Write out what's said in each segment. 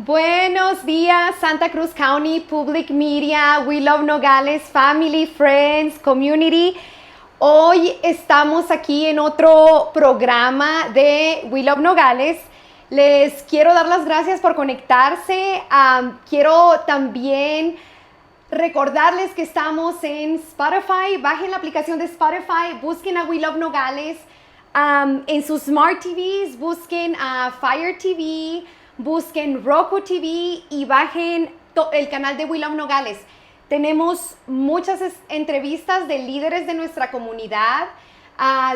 Buenos días, Santa Cruz County Public Media, We Love Nogales, Family, Friends, Community. Hoy estamos aquí en otro programa de We Love Nogales. Les quiero dar las gracias por conectarse. Quiero también recordarles que estamos en Spotify. Bajen la aplicación de Spotify, busquen a We Love Nogales. En sus Smart TVs, busquen a Fire TV, busquen Roku TV y bajen el canal de We Love Nogales. Tenemos muchas entrevistas de líderes de nuestra comunidad,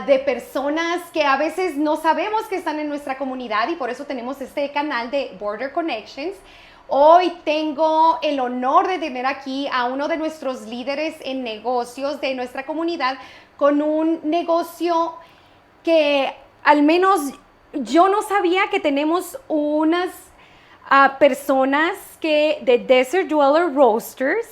de personas que a veces no sabemos que están en nuestra comunidad y por eso tenemos este canal de Border Connections. Hoy tengo el honor de tener aquí a uno de nuestros líderes en negocios de nuestra comunidad con un negocio que al menos yo no sabía que tenemos unas personas de Desert Dweller Roasters,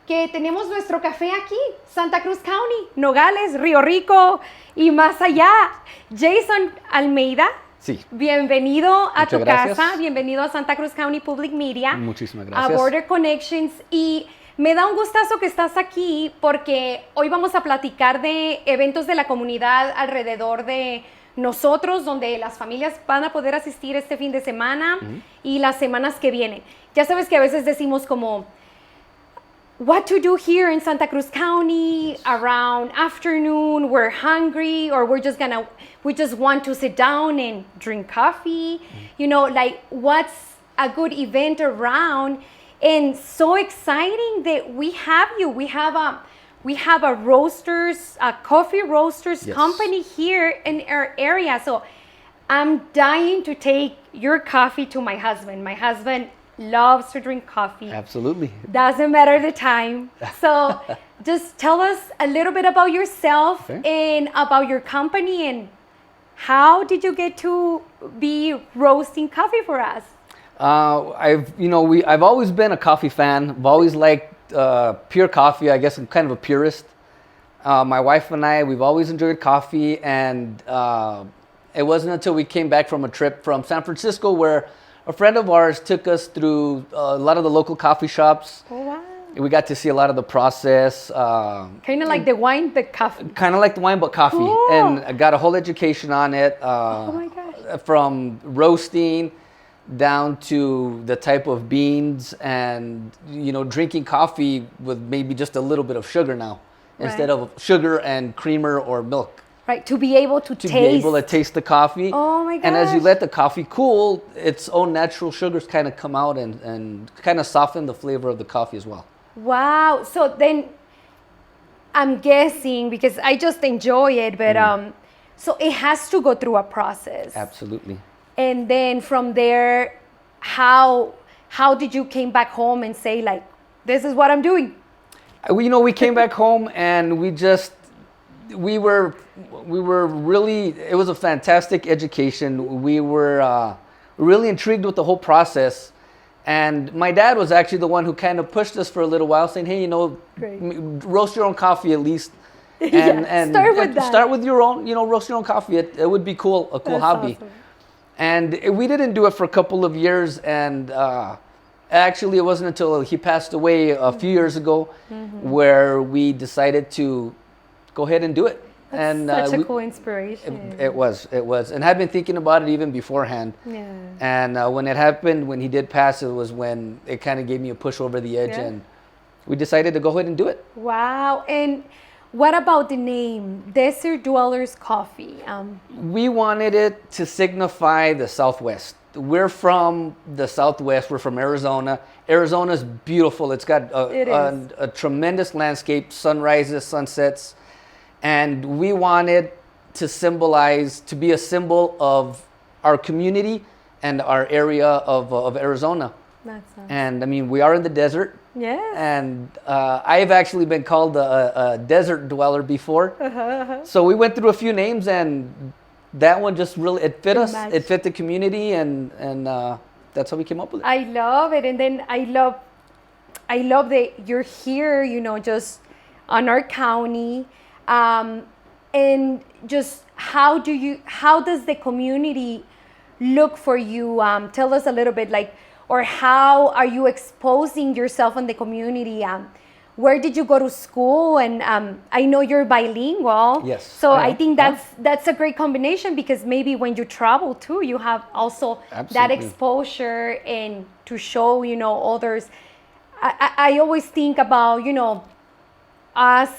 que tenemos nuestro café aquí, Santa Cruz County, Nogales, Río Rico y más allá. Jason Almeida, sí. Bienvenido a Muchas tu gracias. casa, bienvenido a Santa Cruz County Public Media. Muchísimas gracias. A Border Connections. Y me da un gustazo que estás aquí porque hoy vamos a platicar de eventos de la comunidad alrededor de nosotros, donde las familias van a poder asistir este fin de semana y las semanas que vienen. Ya sabes que a veces decimos como, what to do here in Santa Cruz County around afternoon, we're hungry, or we just want to sit down and drink coffee. You know, like what's a good event around? And so exciting that we have you. We have a roasters, a coffee roasters company here in our area. So I'm dying to take your coffee to my husband. My husband loves to drink coffee. Absolutely. Doesn't matter the time. So just tell us a little bit about yourself and about your company and how did you get to be roasting coffee for us? I've always been a coffee fan. I've always liked pure coffee. I guess I'm kind of a purist. My wife and I, we've always enjoyed coffee, and it wasn't until we came back from a trip from San Francisco where a friend of ours took us through a lot of the local coffee shops. Oh, wow. We got to see a lot of the process. Kind of like the wine, but coffee. Kind of like the wine, but coffee. Cool. And I got a whole education on it. Oh my gosh. From roasting down to the type of beans and, drinking coffee with maybe just a little bit of sugar now instead of sugar and creamer or milk. Right, to be able to be able to taste the coffee. Oh my gosh. And as you let the coffee cool, its own natural sugars kind of come out and kind of soften the flavor of the coffee as well. Wow. So then I'm guessing, because I just enjoy it, but so it has to go through a process. Absolutely. And then from there, how did you came back home and say, like, this is what I'm doing? We came back home and we were really, it was a fantastic education. We were really intrigued with the whole process. And my dad was actually the one who kind of pushed us for a little while, saying, hey, roast your own coffee at least. And start with that. Start with your own, roast your own coffee. It would be cool, a cool hobby. Awesome. And we didn't do it for a couple of years. And actually, it wasn't until he passed away a few years ago where we decided to go ahead and do it. That's such a cool inspiration. It was. And I've been thinking about it even beforehand. Yeah. And when it happened, when he did pass, it was when it kind of gave me a push over the edge. And we decided to go ahead and do it. Wow. And what about the name, Desert Dwellers Coffee? We wanted it to signify the Southwest. We're from the Southwest. We're from Arizona. Arizona's beautiful. It's got a tremendous landscape, sunrises, sunsets. And we wanted to be a symbol of our community and our area of Arizona. That's nice. And we are in the desert. Yes. And I've actually been called a desert dweller before. So we went through a few names, and that one just really, it fit us. It fit the community, and that's how we came up with it. I love it. And then I love that you're here, just on our county. And just how does the community look for you? Tell us a little bit, like, or how are you exposing yourself in the community? Where did you go to school? And I know you're bilingual. Yes. So I think that's a great combination, because maybe when you travel too, you have also that exposure and to show, others. I always think about, us,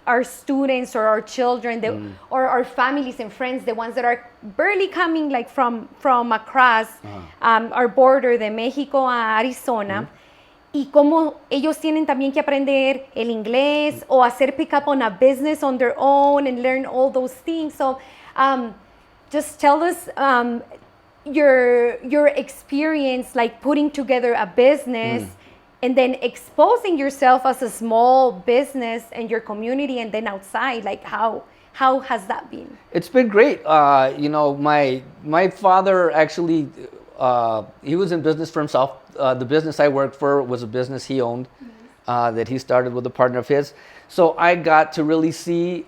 our students or our children, or our families and friends, the ones that are barely coming like from across our border de Mexico a Arizona. Y cómo ellos tienen también que aprender el inglés o hacer pick up on a business on their own and learn all those things. So just tell us your experience, like putting together a business and then exposing yourself as a small business in your community and then outside. Like how has that been? It's been great. My father actually, he was in business for himself. The business I worked for was a business he owned that he started with a partner of his. So I got to really see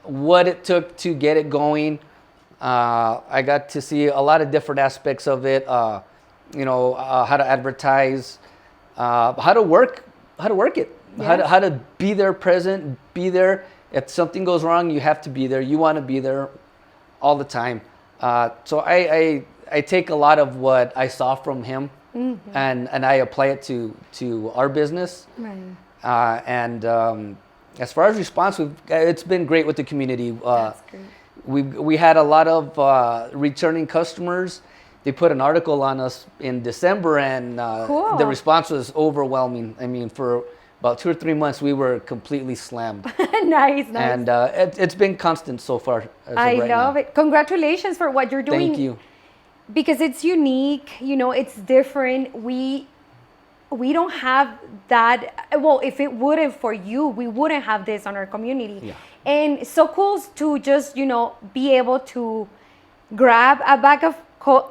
what it took to get it going. I got to see a lot of different aspects of it. How to advertise, how to work it, how to be there, present, be there. If something goes wrong, you have to be there. You want to be there all the time. So I take a lot of what I saw from him. And I apply it to our business. Right. As far as response, it's been great with the community. That's great. We had a lot of returning customers. They put an article on us in December, and the response was overwhelming. I mean, for about 2 or 3 months, we were completely slammed. Nice. And it's been constant so far. I love it. Congratulations for what you're doing. Thank you. Because it's unique, it's different. We don't have that. Well, if it wouldn't for you, we wouldn't have this on our community. Yeah. And it's so cool to just, be able to grab a bag of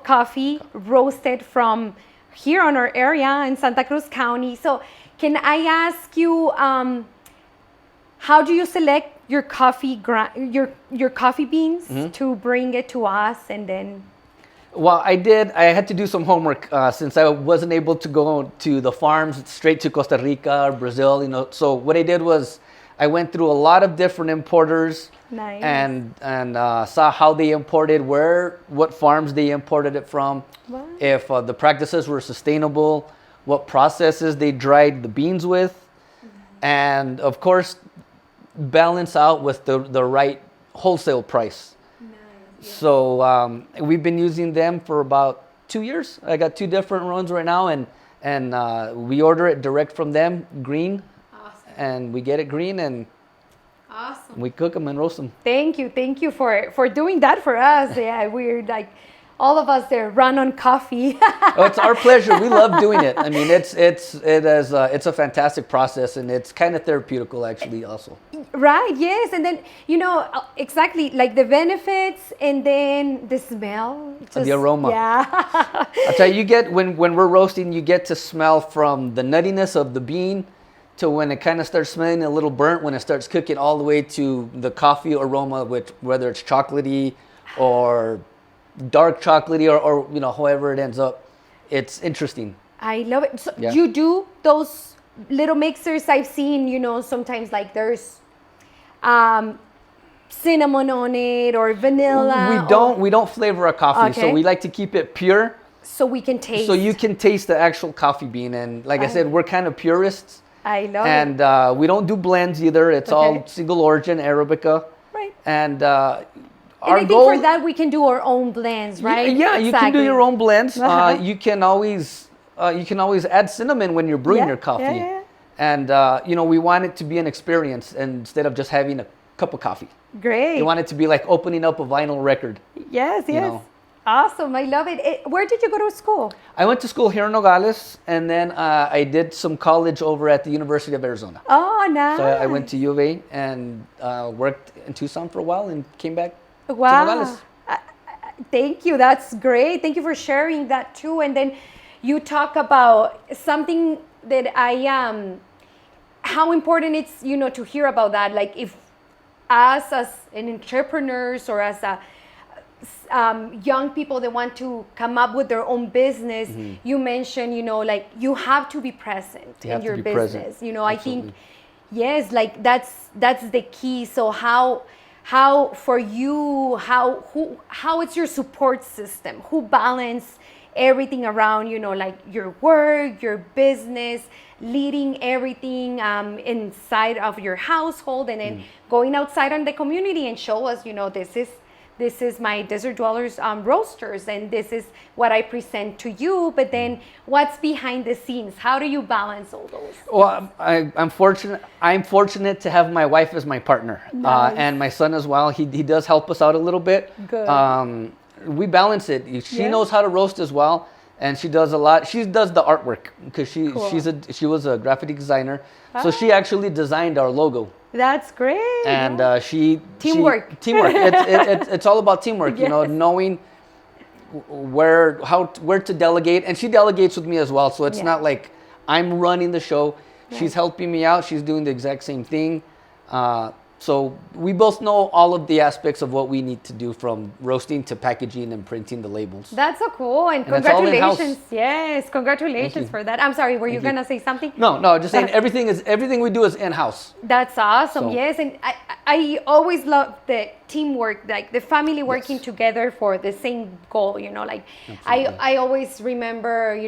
coffee roasted from here on our area in Santa Cruz County. So can I ask you, how do you select your coffee your coffee beans to bring it to us and then? Well, I had to do some homework since I wasn't able to go to the farms straight to Costa Rica or Brazil, So what I did was I went through a lot of different importers. Nice. and saw how they imported, what farms they imported it from, wow. If the practices were sustainable, what processes they dried the beans with, and of course balance out with the right wholesale price. So we've been using them for about 2 years. I got 2 different runs right now, and we order it direct from them, green. Awesome. And we get it green, and awesome. We cook them and roast them. Thank you for doing that for us. Yeah, we're like all of us there run on coffee. Oh, it's our pleasure. We love doing it. I mean, it's a fantastic process, and it's kind of therapeutical actually also. Right. Yes, and then exactly like the benefits, and then the smell, the aroma. Yeah. I'll tell you, you get when we're roasting, you get to smell from the nuttiness of the bean to when it kind of starts smelling a little burnt when it starts cooking, all the way to the coffee aroma, whether it's chocolatey or dark chocolatey or however it ends up. It's interesting. I love it. So you do those little mixers I've seen, sometimes like there's cinnamon on it or vanilla. We don't flavor our coffee, so we like to keep it pure. So we can taste. So you can taste the actual coffee bean, and like I said, we're kind of purists. I love it. And we don't do blends either. It's all single origin Arabica. Right. And I think for that we can do our own blends, right? Yeah, exactly. You can do your own blends. You can always add cinnamon when you're brewing your coffee. Yeah. And we want it to be an experience instead of just having a cup of coffee. Great. You want it to be like opening up a vinyl record. Yes. Awesome. I love it. Where did you go to school? I went to school here in Nogales, and then I did some college over at the University of Arizona. Oh, nice. So I went to U of A and worked in Tucson for a while and came back to Nogales. Thank you. That's great. Thank you for sharing that too. And then you talk about something that how important it's, to hear about that. Like if us as an entrepreneurs or as young people that want to come up with their own business, you mentioned, like you have to be present in your business. Present. I think, yes, like that's the key. So how for you, how it's your support system? Who balance everything around, like your work, your business, leading everything inside of your household, and then going outside on the community and show us, this is my Desert Dwellers roasters, and this is what I present to you. But then what's behind the scenes? How do you balance all those? Well, I'm fortunate to have my wife as my partner. Nice. And my son as well. He does help us out a little bit. Good. We balance it. She knows how to roast as well, and she does a lot. She does the artwork because she was a graphic designer, so she actually designed our logo. That's great. And teamwork. Teamwork. It's all about teamwork. Yes. Knowing where to delegate, and she delegates with me as well. So it's not like I'm running the show. Yeah. She's helping me out. She's doing the exact same thing. So we both know all of the aspects of what we need to do, from roasting to packaging and printing the labels. That's so cool, and congratulations. Yes, congratulations for that. I'm sorry, were you going to say something? No, just saying everything we do is in-house. That's awesome. So. Yes, and I always love the teamwork, like the family working together for the same goal, like I always remember,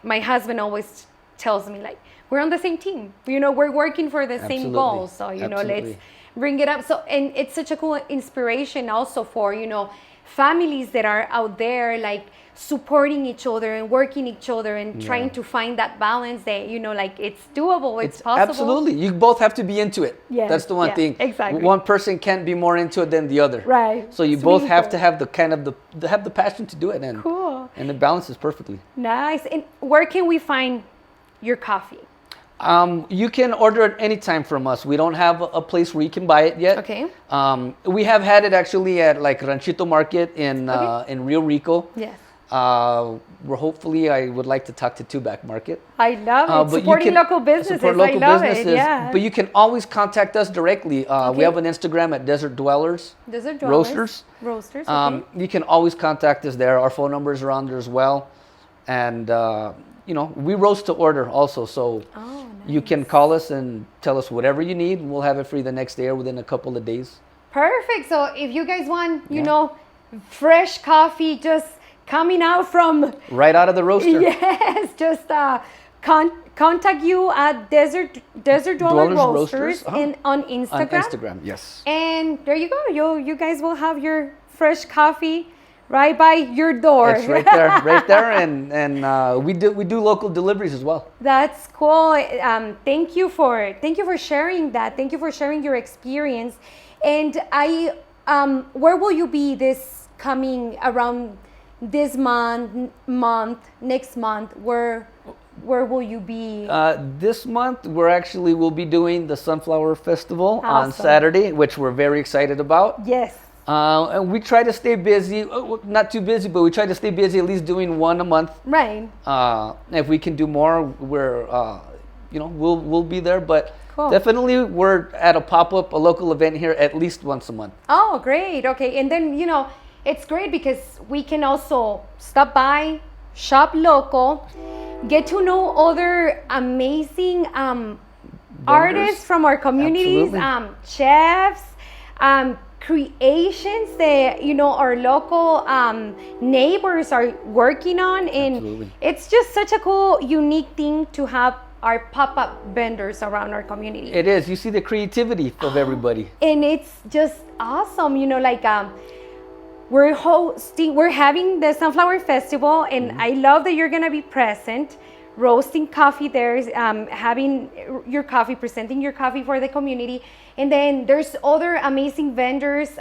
my husband always tells me, like, we're on the same team. We're working for the same goal. So, let's bring it up. So, and it's such a cool inspiration also for, families that are out there, like supporting each other and working each other and trying to find that balance that, like it's doable, it's possible. Absolutely. You both have to be into it. Yes, that's the one thing. Exactly. One person can't be more into it than the other. Right. So you both have to have have the passion to do it, and cool. And it balances perfectly. Nice. And where can we find your coffee? You can order it anytime from us. We don't have a place where you can buy it yet. Okay. We have had it actually at like Ranchito Market in Rio Rico. Yes. I would like to talk to Tubac Market. I love it. Supporting local businesses. I love it. Yeah. But you can always contact us directly. We have an Instagram at Desert Dwellers. Roasters. Okay. You can always contact us there. Our phone numbers are on there as well. And we roast to order also, so you can call us and tell us whatever you need. We'll have it for you the next day or within a couple of days. Perfect. So if you guys want, fresh coffee just coming out from... right out of the roaster. Yes, just contact you at Desert Dweller Roasters on Instagram. On Instagram, yes. And there you go. You guys will have your fresh coffee right by your door. It's right there, and we do local deliveries as well. That's cool. Thank you for sharing that. Thank you for sharing your experience. And where will you be this coming around this month, next month? Where will you be? This month we'll be doing the Sunflower Festival on Saturday, which we're very excited about. Yes. And we try to stay busy, not too busy, but we try to stay busy, at least doing one a month. Right. If we can do more, we'll be there. But definitely we're at a local event here at least once a month. Oh, great. Okay. And then, it's great because we can also stop by, shop local, get to know other amazing artists from our communities, chefs, creations that our local neighbors are working on, and it's just such a cool, unique thing to have our pop-up vendors around our community. It is. You see the creativity of everybody, and it's just awesome. We're having the Sunflower Festival, and I love that you're gonna be present, roasting coffee there, having your coffee, presenting your coffee for the community. And then there's other amazing vendors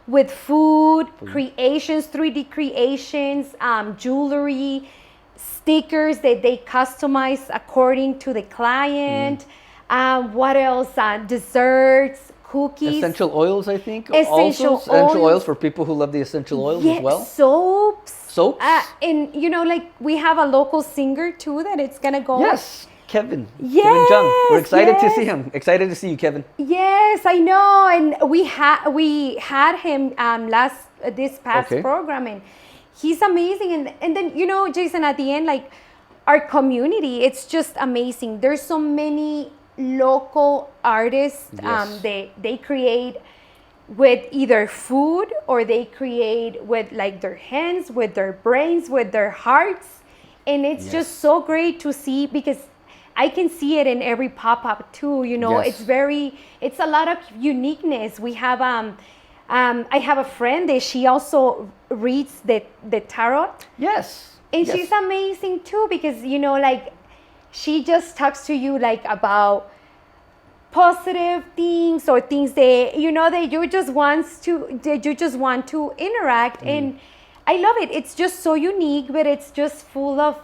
with food creations, 3D creations, jewelry, stickers that they customize according to the client. What else? Desserts, cookies. Essential oils, I think. Essential oils for people who love the essential oils as well. Soaps. Soaps. And we have a local singer too that it's gonna go. Yes. Kevin. Yes, Kevin Jung. We're excited to yes. see him. Excited to see you, Kevin. Yes, I know, and we had him this past Okay. program, and he's amazing. And then Jason, at the end, like our community, it's just amazing. There's so many local artists. Yes. They create with either food, or they create with like their hands, with their brains, with their hearts, and it's Yes. just so great to see, because I can see it in every pop-up too. Yes. It's a lot of uniqueness. We have I have a friend that she also reads the tarot, Yes. and Yes. she's amazing too, because like she just talks to you like about positive things, or things that that you just want to interact. And I love it. It's just so unique, but it's just full of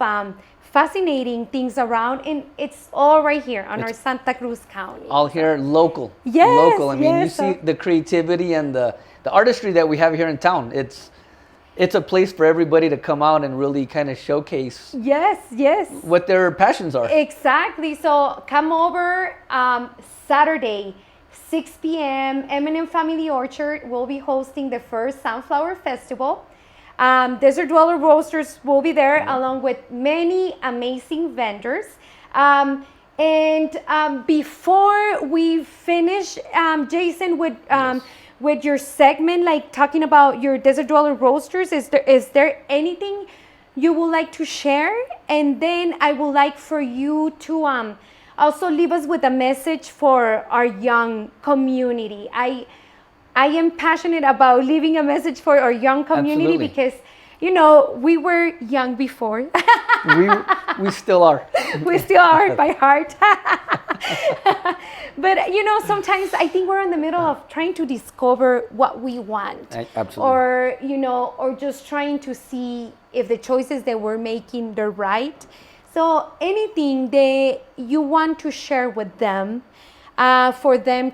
fascinating things around, and it's all right here on our Santa Cruz County. All here, local. Yes, Local. I mean, yes, you see the creativity and the artistry that we have here in town. It's a place for everybody to come out and really kind of showcase Yes. what their passions are. Exactly. So come over Saturday, 6 p.m. M&M Family Orchard will be hosting the first Sunflower Festival. Desert Dweller Roasters will be there, along with many amazing vendors. Before we finish, Jason, with your segment, like talking about your Desert Dweller Roasters, is there anything you would like to share? And then I would like for you to also leave us with a message for our young community. I am passionate about leaving a message for our young community. Absolutely. Because we were young before. we still are. We still are by heart. But sometimes I think we're in the middle of trying to discover what we want. Absolutely. Or just trying to see if the choices that we're making, they're right. So anything that you want to share with them, for them,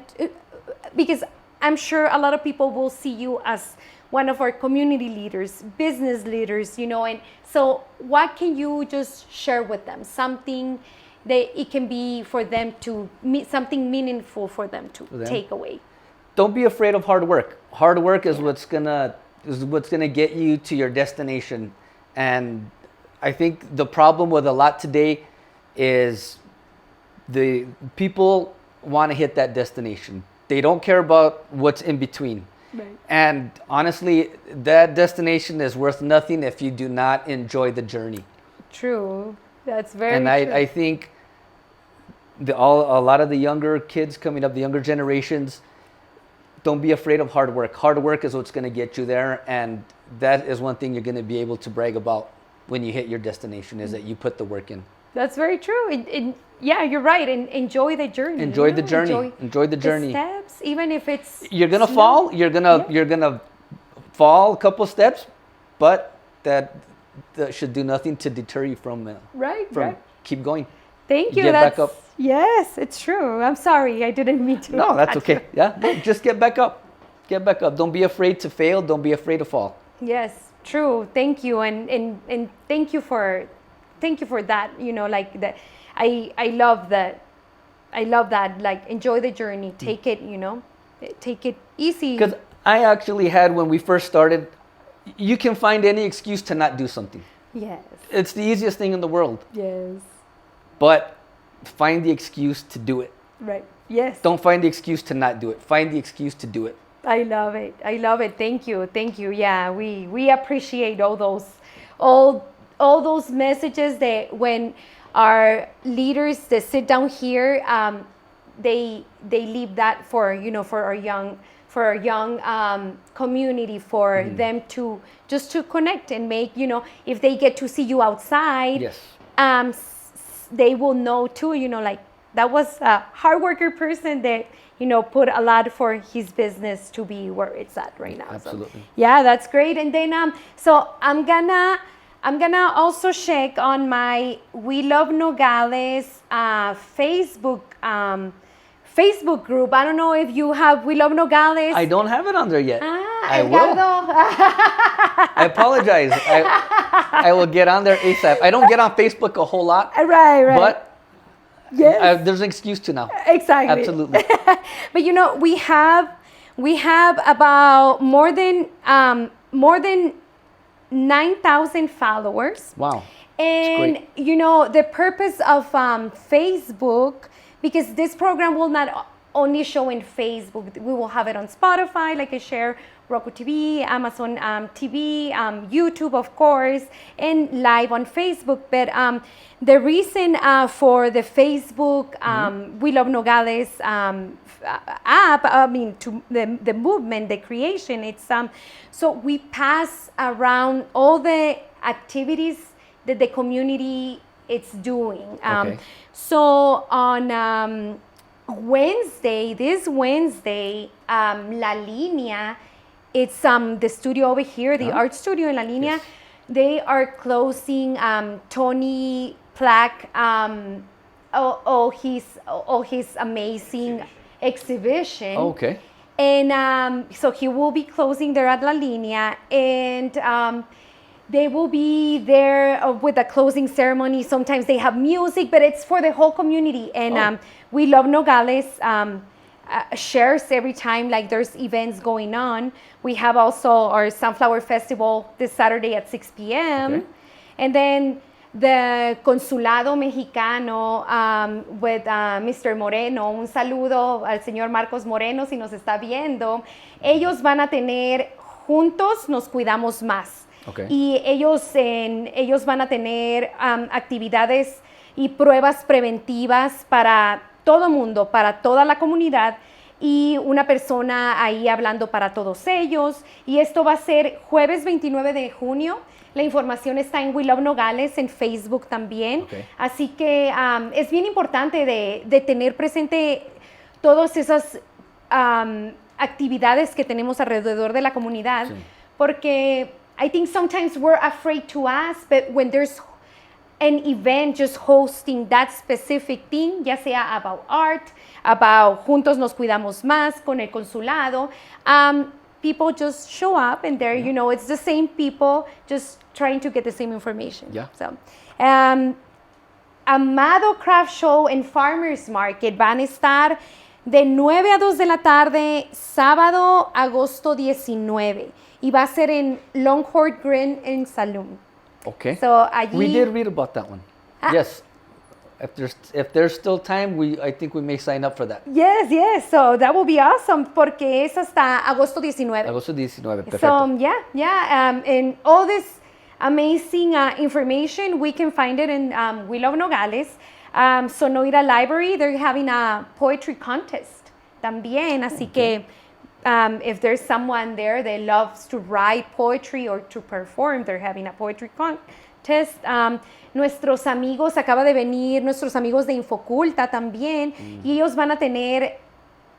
because I'm sure a lot of people will see you as one of our community leaders, business leaders, and so what can you just share with them? Something that it can be for them to meet, something meaningful for them to take away. Don't be afraid of hard work. Hard work is what's gonna get you to your destination. And I think the problem with a lot today is the people want to hit that destination. They don't care about what's in between. Right. And honestly, that destination is worth nothing if you do not enjoy the journey. True. That's very true. And I think a lot of the younger kids coming up, the younger generations, don't be afraid of hard work. Hard work is what's going to get you there. And that is one thing you're going to be able to brag about when you hit your destination, is that you put the work in. That's very true. Yeah, you're right. And enjoy the journey. Enjoy the journey. Enjoy the journey. The steps, even if it's you're gonna fall. You're gonna fall a couple steps, but that should do nothing to deter you from keep going. Thank you. Get back up. Yes, it's true. I'm sorry, I didn't mean to. No, that's okay. Yeah, just get back up. Get back up. Don't be afraid to fail. Don't be afraid to fall. Yes, true. Thank you, and thank you for that. Like that. I love that. I love that. Like, enjoy the journey. Take it. Take it easy. Because I actually had, when we first started, you can find any excuse to not do something. Yes. It's the easiest thing in the world. Yes. But find the excuse to do it. Right. Yes. Don't find the excuse to not do it. Find the excuse to do it. I love it. I love it. Thank you. Thank you. Yeah, we appreciate all those messages that when our leaders that sit down here, they leave that for our young community, for them to just to connect and make, if they get to see you outside, yes. They will know too, like that was a hard worker person that put a lot for his business to be where it's at right now. Absolutely. So, yeah, that's great. And then so I'm gonna also check on my We Love Nogales Facebook group. I don't know if you have We Love Nogales. I don't have it on there yet. I will. I apologize. I will get on there ASAP. I don't get on Facebook a whole lot. Right. But Yes. There's an excuse to now. Exactly. Absolutely. But we have about more than 9,000 followers. Wow. And the purpose of Facebook, because this program will not only show in Facebook, we will have it on Spotify, like I share, Roku TV, Amazon TV, YouTube, of course, and live on Facebook. But the reason for the Facebook We Love Nogales app, to the movement, the creation, it's so we pass around all the activities that the community is doing. Okay. So on this Wednesday, La Línea, it's the studio over here, the art studio in La Línea. Yes. They are closing Tony Plaque, his amazing exhibition. Okay. And so he will be closing there at La Línea, and they will be there with a closing ceremony. Sometimes they have music, but it's for the whole community. And We Love Nogales shares every time like there's events going on. We have also our Sunflower Festival this Saturday at 6 p.m. Okay. And then the Consulado Mexicano with Mr. Moreno. Un saludo al señor Marcos Moreno si nos está viendo. Ellos van a tener Juntos Nos Cuidamos Más. Okay. Y ellos van a tener actividades y pruebas preventivas para todo mundo, para toda la comunidad, y una persona ahí hablando para todos ellos. Y esto va a ser jueves 29 de junio. La información está en We Love Nogales, en Facebook también. Okay. Así que es bien importante de tener presente todas esas actividades que tenemos alrededor de la comunidad, Sí. porque I think sometimes we're afraid to ask, but when there's an event just hosting that specific thing, ya sea about art, about Juntos Nos Cuidamos Más con el consulado, people just show up and they're, it's the same people just trying to get the same information. Yeah. So, Amado Craft Show and Farmers Market van a estar de 9 a 2 de la tarde, sábado, agosto 19. Y va a ser en Longhorn Green and Saloon. Okay. So allí, We did read about that one. Yes. If there's still time, I think we may sign up for that. Yes. So that will be awesome porque es hasta agosto 19. Agosto 19, perfecto. So and all this amazing information, we can find it in We Love Nogales. Sonoira Library, they're having a poetry contest también. Así que if there's someone there that loves to write poetry or to perform, they're having a poetry contest. Nuestros amigos, acaba de venir nuestros amigos de Infoculta también, y ellos van a tener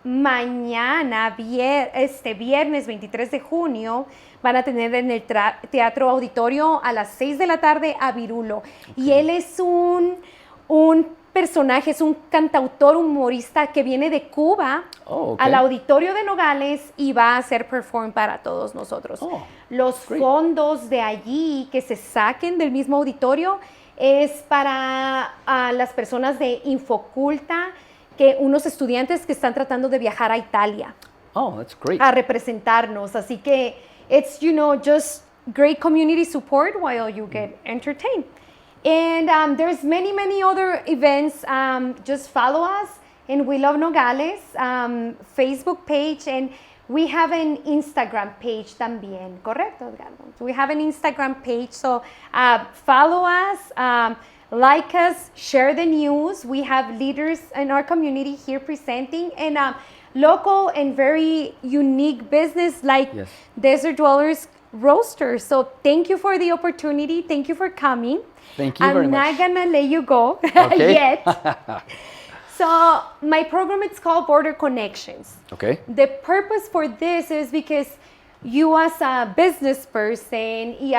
mañana, viernes 23 de junio, van a tener en el Teatro Auditorio a las 6 de la tarde a Virulo. Okay. Y él es un personaje, es un cantautor humorista que viene de Cuba al Auditorio de Nogales y va a hacer perform para todos nosotros. Los fondos de allí que se saquen del mismo auditorio es para las personas de Infoculta, que unos estudiantes que están tratando de viajar a Italia. That's great. A representarnos. Así que it's, just great community support while you get entertained. And there's many other events. Just follow us in We Love Nogales Facebook page, and we have an Instagram page también. Correcto, Edgardo? We have an Instagram page, so follow us, like us, share the news. We have leaders in our community here presenting, and local and very unique business like Desert Dwellers Roasters. So thank you for the opportunity. Thank you for coming. Thank you very much. I'm not gonna let you go yet. So my program, it's called Border Connections. Okay. The purpose for this is because you as a business person, y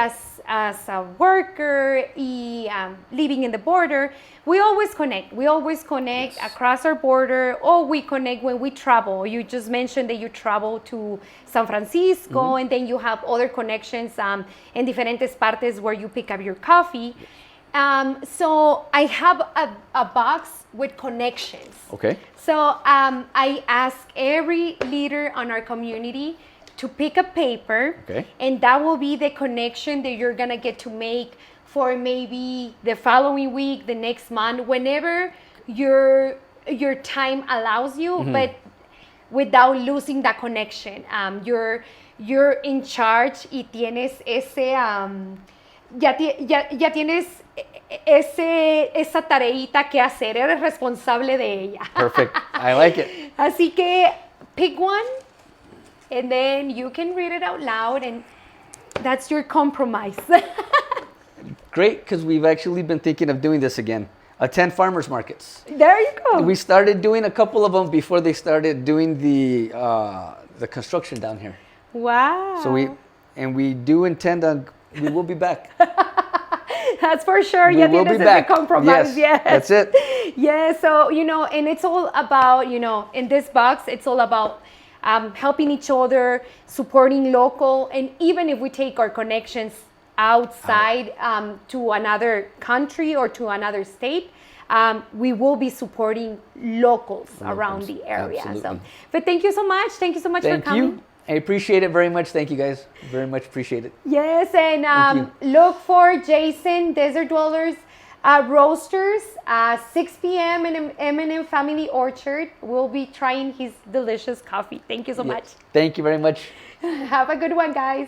as a worker, y living in the border, we always connect. We always connect across our border, or we connect when we travel. You just mentioned that you travel to San Francisco, and then you have other connections en diferentes partes where you pick up your coffee. So I have a box with connections. Okay. So I ask every leader on our community to pick a paper, Okay. and that will be the connection that you're gonna get to make for maybe the following week, the next month, whenever your time allows you, but without losing that connection. You're in charge y tienes ese ya tienes esa tareita que hacer, eres responsable de ella. Perfect. I like it. Así que pick one and then you can read it out loud, and that's your compromise. Great, because we've actually been thinking of doing this again. Attend farmers markets. There you go. We started doing a couple of them before they started doing the construction down here. Wow. So we do intend on, we will be back. That's for sure. We Ya will tienes be ese back. compromise. Yes, that's it. Yeah, so, and it's all about, in this box, it's all about helping each other, supporting local, and even if we take our connections outside to another country or to another state, we will be supporting locals around the area. Absolutely. So, but thank you so much. Thank you so much for Thank coming. you. I appreciate it very much. Thank you guys. Very much appreciate it. Yes, and Thank look for Jason Desert Dwellers Roasters 6 p.m. in M&M Family Orchard. We'll be trying his delicious coffee. Thank you so much. Thank you very much. Have a good one, guys.